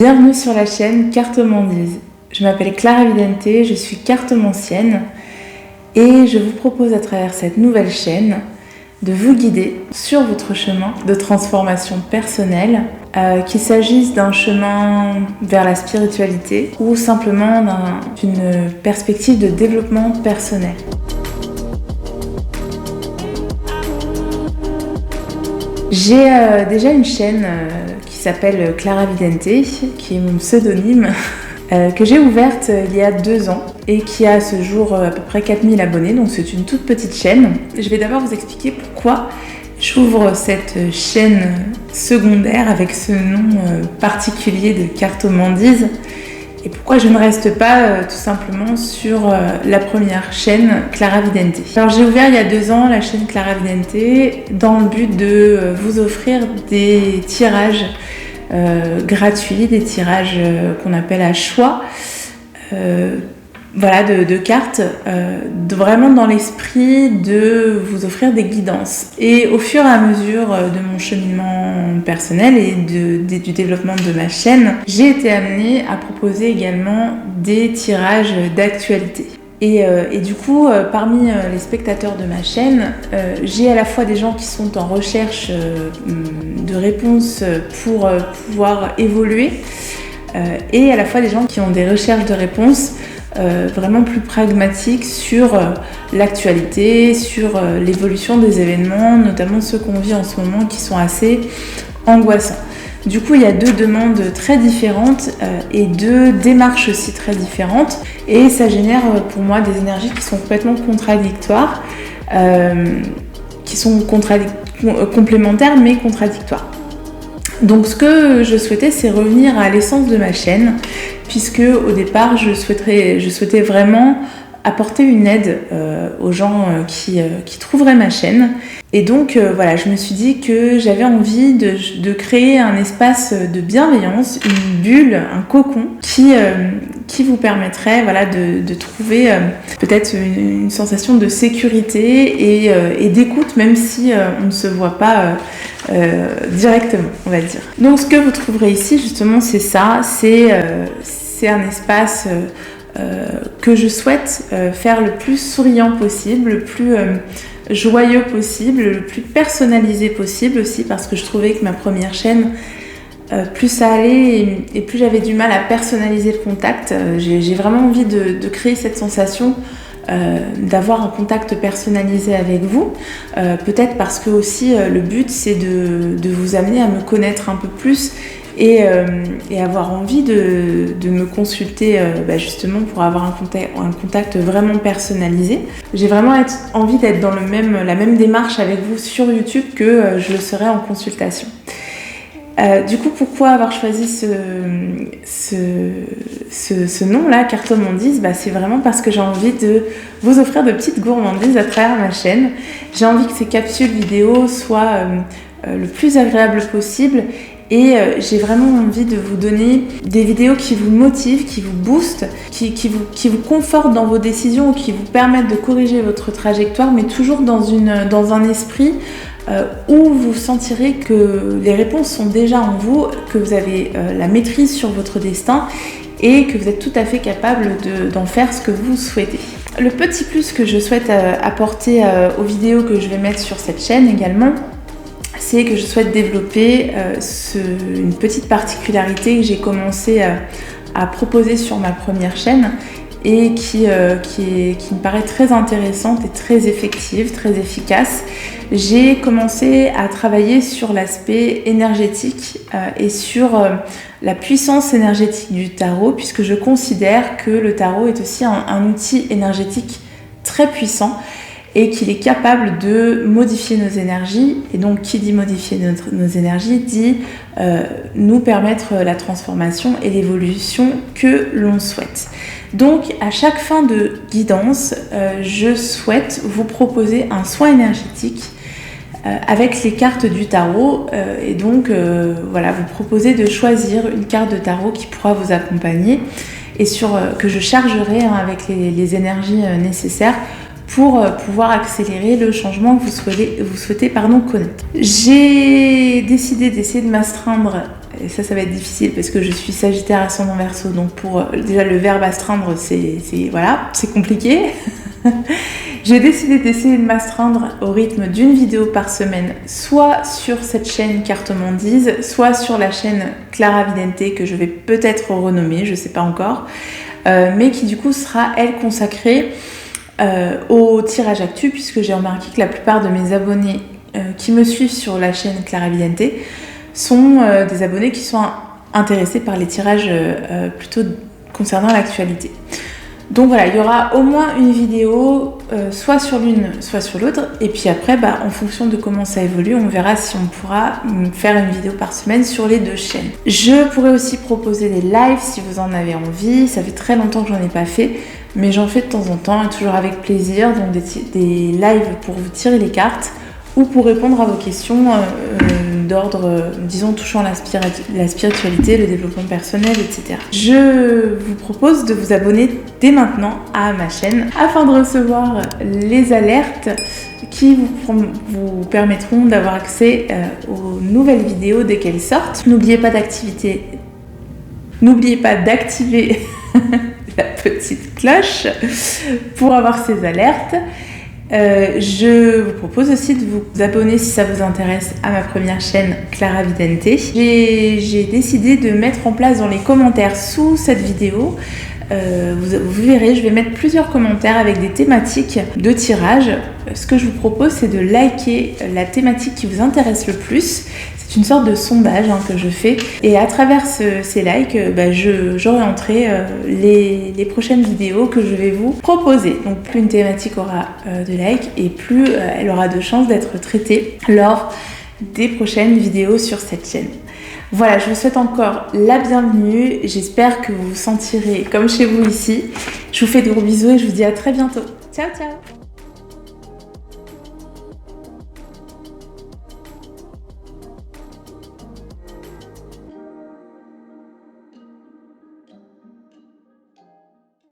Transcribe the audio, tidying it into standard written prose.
Bienvenue sur la chaîne Cartomandise. Je m'appelle Clara Vidente, je suis cartomancienne et je vous propose à travers cette nouvelle chaîne de vous guider sur votre chemin de transformation personnelle, qu'il s'agisse d'un chemin vers la spiritualité ou simplement d'une perspective de développement personnel. J'ai déjà une chaîne qui s'appelle Clara Vidente, qui est mon pseudonyme, que j'ai ouverte il y a 2 ans et qui a à ce jour à peu près 4000 abonnés, donc c'est une toute petite chaîne. Je vais d'abord vous expliquer pourquoi j'ouvre cette chaîne secondaire avec ce nom particulier de Cartomandise et pourquoi je ne reste pas tout simplement sur la première chaîne Clara Vidente. Alors j'ai ouvert il y a 2 ans la chaîne Clara Vidente dans le but de vous offrir des tirages gratuits, des tirages qu'on appelle à choix, de cartes, vraiment dans l'esprit de vous offrir des guidances. Et au fur et à mesure de mon cheminement personnel et du développement de ma chaîne, j'ai été amenée à proposer également des tirages d'actualité. Et du coup, parmi les spectateurs de ma chaîne, j'ai à la fois des gens qui sont en recherche de réponses pour pouvoir évoluer, et à la fois des gens qui ont des recherches de réponses vraiment plus pragmatiques sur l'actualité, sur l'évolution des événements, notamment ceux qu'on vit en ce moment qui sont assez angoissants. Du coup, il y a 2 demandes très différentes et 2 démarches aussi très différentes. Et ça génère pour moi des énergies qui sont complètement contradictoires, qui sont complémentaires mais contradictoires. Donc ce que je souhaitais, c'est revenir à l'essence de ma chaîne, puisque au départ, je souhaitais vraiment apporter une aide aux gens qui trouveraient ma chaîne. Et donc je me suis dit que j'avais envie de créer un espace de bienveillance, une bulle, un cocon qui vous permettrait de trouver peut-être une sensation de sécurité et d'écoute, même si on ne se voit pas directement, on va dire. Donc ce que vous trouverez ici, justement, c'est ça, c'est un espace que je souhaite faire le plus souriant possible, le plus joyeux possible, le plus personnalisé possible aussi, parce que je trouvais que ma première chaîne, plus ça allait et plus j'avais du mal à personnaliser le contact. J'ai vraiment envie de créer cette sensation d'avoir un contact personnalisé avec vous, peut-être parce que aussi le but c'est de vous amener à me connaître un peu plus et avoir envie de me consulter justement pour avoir un contact vraiment personnalisé. J'ai vraiment envie d'être dans la même démarche avec vous sur YouTube que je le serais en consultation. Du coup, pourquoi avoir choisi ce nom-là, Cartomandise ? C'est vraiment parce que j'ai envie de vous offrir de petites gourmandises à travers ma chaîne. J'ai envie que ces capsules vidéo soient le plus agréables possible. Et j'ai vraiment envie de vous donner des vidéos qui vous motivent, qui vous boostent, qui vous confortent dans vos décisions ou qui vous permettent de corriger votre trajectoire, mais toujours dans un esprit où vous sentirez que les réponses sont déjà en vous, que vous avez la maîtrise sur votre destin et que vous êtes tout à fait capable d'en faire ce que vous souhaitez. Le petit plus que je souhaite apporter aux vidéos que je vais mettre sur cette chaîne également, c'est que je souhaite développer une petite particularité que j'ai commencé à proposer sur ma première chaîne et qui me paraît très intéressante et très effective, très efficace. J'ai commencé à travailler sur l'aspect énergétique et sur la puissance énergétique du tarot, puisque je considère que le tarot est aussi un outil énergétique très puissant et qu'il est capable de modifier nos énergies. Et donc, qui dit modifier nos énergies, dit nous permettre la transformation et l'évolution que l'on souhaite. Donc, à chaque fin de guidance, je souhaite vous proposer un soin énergétique avec les cartes du tarot. Et donc, vous proposer de choisir une carte de tarot qui pourra vous accompagner et que je chargerai avec les énergies nécessaires pour pouvoir accélérer le changement que vous souhaitez connaître. J'ai décidé d'essayer de m'astreindre et ça va être difficile parce que je suis Sagittaire ascendant Verseau, donc pour déjà le verbe astreindre, c'est compliqué. J'ai décidé d'essayer de m'astreindre au rythme d'une vidéo par semaine, soit sur cette chaîne Cartomandise, soit sur la chaîne Clara Vidente que je vais peut-être renommer, je sais pas encore, mais qui du coup sera elle consacrée au tirage actu, puisque j'ai remarqué que la plupart de mes abonnés qui me suivent sur la chaîne Clara Vidente sont des abonnés qui sont intéressés par les tirages plutôt concernant l'actualité. Donc voilà, il y aura au moins une vidéo, soit sur l'une, soit sur l'autre. Et puis après, en fonction de comment ça évolue, on verra si on pourra faire une vidéo par semaine sur les deux chaînes. Je pourrais aussi proposer des lives si vous en avez envie. Ça fait très longtemps que j'en ai pas fait, mais j'en fais de temps en temps, et toujours avec plaisir. Donc des lives pour vous tirer les cartes ou pour répondre à vos questions d'ordre, disons, touchant la spiritualité, le développement personnel, etc. Je vous propose de vous abonner dès maintenant à ma chaîne afin de recevoir les alertes qui vous permettront d'avoir accès aux nouvelles vidéos dès qu'elles sortent. N'oubliez pas d'activer la petite cloche pour avoir ces alertes. Je vous propose aussi de vous abonner si ça vous intéresse à ma première chaîne Clara Vidente. J'ai décidé de mettre en place dans les commentaires sous cette vidéo, vous verrez, je vais mettre plusieurs commentaires avec des thématiques de tirage. Ce que je vous propose, c'est de liker la thématique qui vous intéresse le plus. C'est une sorte de sondage que je fais, et à travers ces likes, j'orienterai les prochaines vidéos que je vais vous proposer. Donc plus une thématique aura de likes, et plus elle aura de chances d'être traitée lors des prochaines vidéos sur cette chaîne. Voilà, je vous souhaite encore la bienvenue. J'espère que vous vous sentirez comme chez vous ici. Je vous fais de gros bisous et je vous dis à très bientôt. Ciao, ciao!